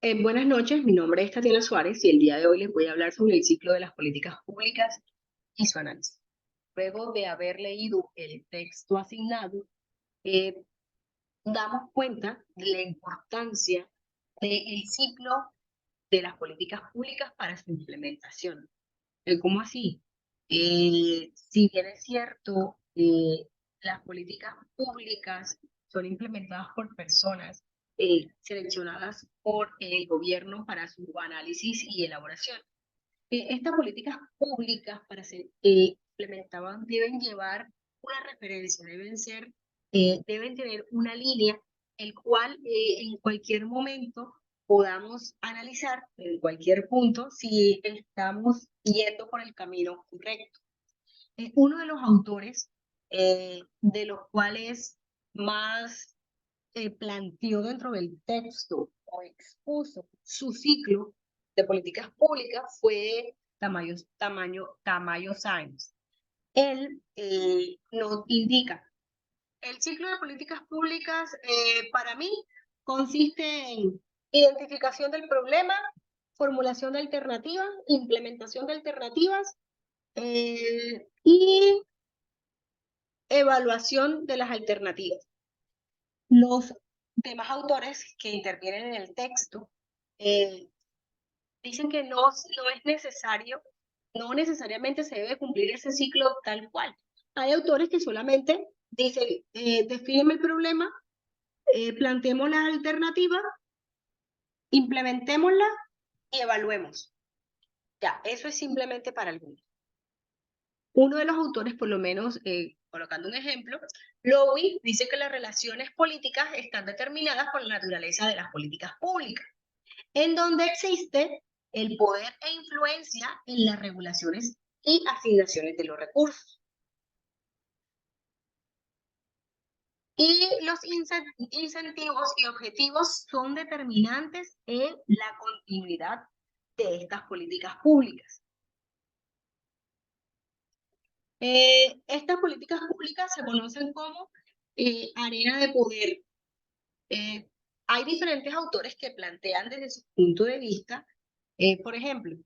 Buenas noches, mi nombre es Tatiana Suárez y el día de hoy les voy a hablar sobre el ciclo de las políticas públicas y su análisis. Luego de haber leído el texto asignado, eh, damos cuenta de la importancia del ciclo de las políticas públicas para su implementación. ¿Cómo así? Si bien es cierto, las políticas públicas son implementadas por personas seleccionadas por el gobierno para su análisis y elaboración. Estas políticas públicas para ser implementadas deben llevar una referencia, deben tener una línea, el cual en cualquier momento podamos analizar en cualquier punto si estamos yendo por el camino correcto. Uno de los autores de los cuales más planteó dentro del texto o expuso su ciclo de políticas públicas fue Tamayo Sáenz. Él nos indica, el ciclo de políticas públicas para mí consiste en identificación del problema, formulación de alternativas, implementación de alternativas y evaluación de las alternativas. Los demás autores que intervienen en el texto eh, dicen que no es necesario, no necesariamente se debe cumplir ese ciclo tal cual. Hay autores que solamente dicen, definen el problema, planteemos las alternativas, implementémosla y evaluemos. Ya, eso es simplemente para algunos. Uno de los autores, por lo menos, colocando un ejemplo, Lowy dice que las relaciones políticas están determinadas por la naturaleza de las políticas públicas, en donde existe el poder e influencia en las regulaciones y asignaciones de los recursos. Y los incentivos y objetivos son determinantes en la continuidad de estas políticas públicas. Estas políticas públicas se conocen como arena de poder. Eh, Hay diferentes autores que plantean desde su punto de vista, por ejemplo,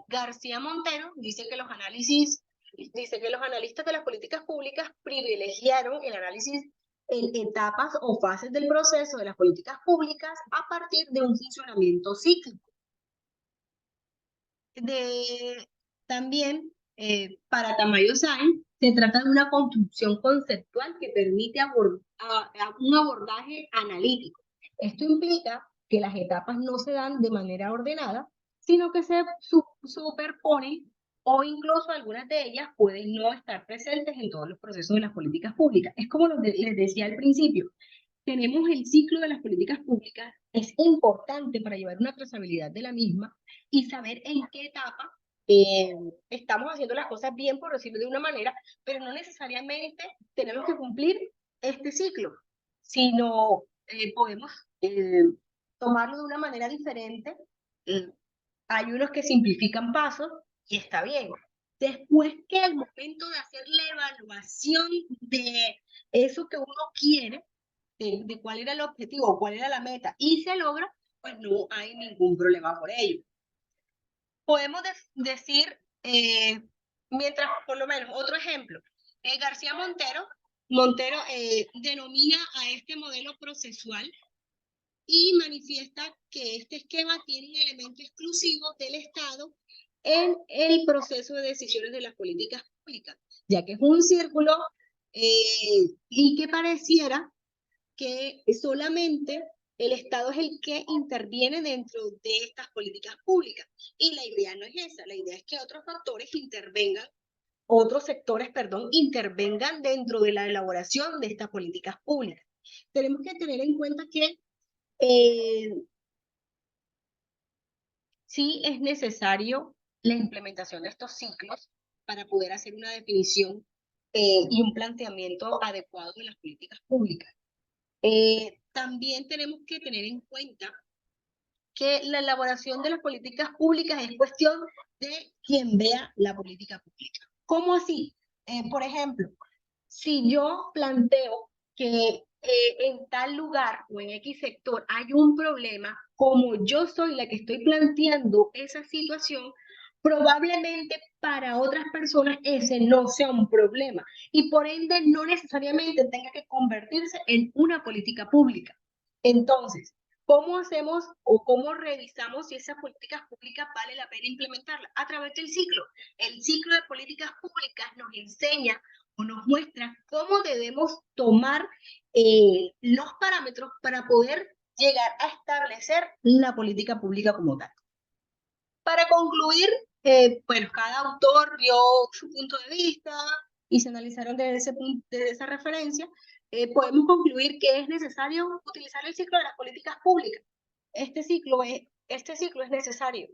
García Montero dice que los analistas de las políticas públicas privilegiaron el análisis en etapas o fases del proceso de las políticas públicas a partir de un funcionamiento cíclico. También, para Tamayo Sáenz, se trata de una construcción conceptual que permite un abordaje analítico. Esto implica que las etapas no se dan de manera ordenada, sino que se superponen o incluso algunas de ellas pueden no estar presentes en todos los procesos de las políticas públicas. Es como les decía al principio, tenemos el ciclo de las políticas públicas, es importante para llevar una trazabilidad de la misma y saber en qué etapa eh, estamos haciendo las cosas bien, por decirlo de una manera, pero no necesariamente tenemos que cumplir este ciclo, sino podemos tomarlo de una manera diferente. Eh, Hay unos que simplifican pasos y está bien. Después que al momento de hacer la evaluación de eso que uno quiere, de cuál era el objetivo, cuál era la meta, y se logra, pues no hay ningún problema por ello. Podemos decir, mientras, por lo menos, otro ejemplo, García Montero denomina a este modelo procesual y manifiesta que este esquema tiene un elemento exclusivo del Estado en el proceso de decisiones de las políticas públicas, ya que es un círculo y que pareciera que solamente el Estado es el que interviene dentro de estas políticas públicas. Y la idea no es esa, la idea es que otros factores intervengan, otros sectores, perdón, intervengan dentro de la elaboración de estas políticas públicas. Tenemos que tener en cuenta que eh, sí es necesario la implementación de estos ciclos para poder hacer una definición y un planteamiento adecuado de las políticas públicas. También tenemos que tener en cuenta que la elaboración de las políticas públicas es cuestión de quien vea la política pública. ¿Cómo así? Por ejemplo, si yo planteo que en tal lugar o en X sector hay un problema, como yo soy la que estoy planteando esa situación, probablemente para otras personas ese no sea un problema y por ende no necesariamente tenga que convertirse en una política pública. Entonces, ¿cómo hacemos o cómo revisamos si esas políticas públicas vale la pena implementarlas? A través del ciclo. El ciclo de políticas públicas nos enseña o nos muestra cómo debemos tomar los parámetros para poder llegar a establecer la política pública como tal. Para concluir, bueno, cada autor dio su punto de vista y se analizaron desde esa referencia, podemos concluir que es necesario utilizar el ciclo de las políticas públicas. Este ciclo es necesario.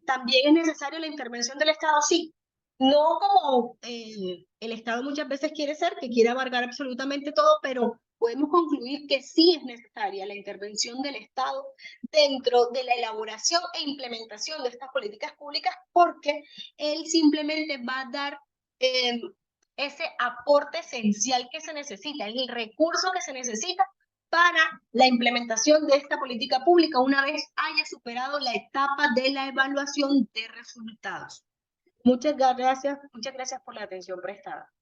También es necesaria la intervención del Estado, sí, no como el Estado muchas veces quiere ser, que quiere abarcar absolutamente todo, pero podemos concluir que sí es necesaria la intervención del Estado dentro de la elaboración e implementación de estas políticas públicas, porque él simplemente va a dar ese aporte esencial que se necesita, el recurso que se necesita para la implementación de esta política pública una vez haya superado la etapa de la evaluación de resultados. Muchas gracias por la atención prestada.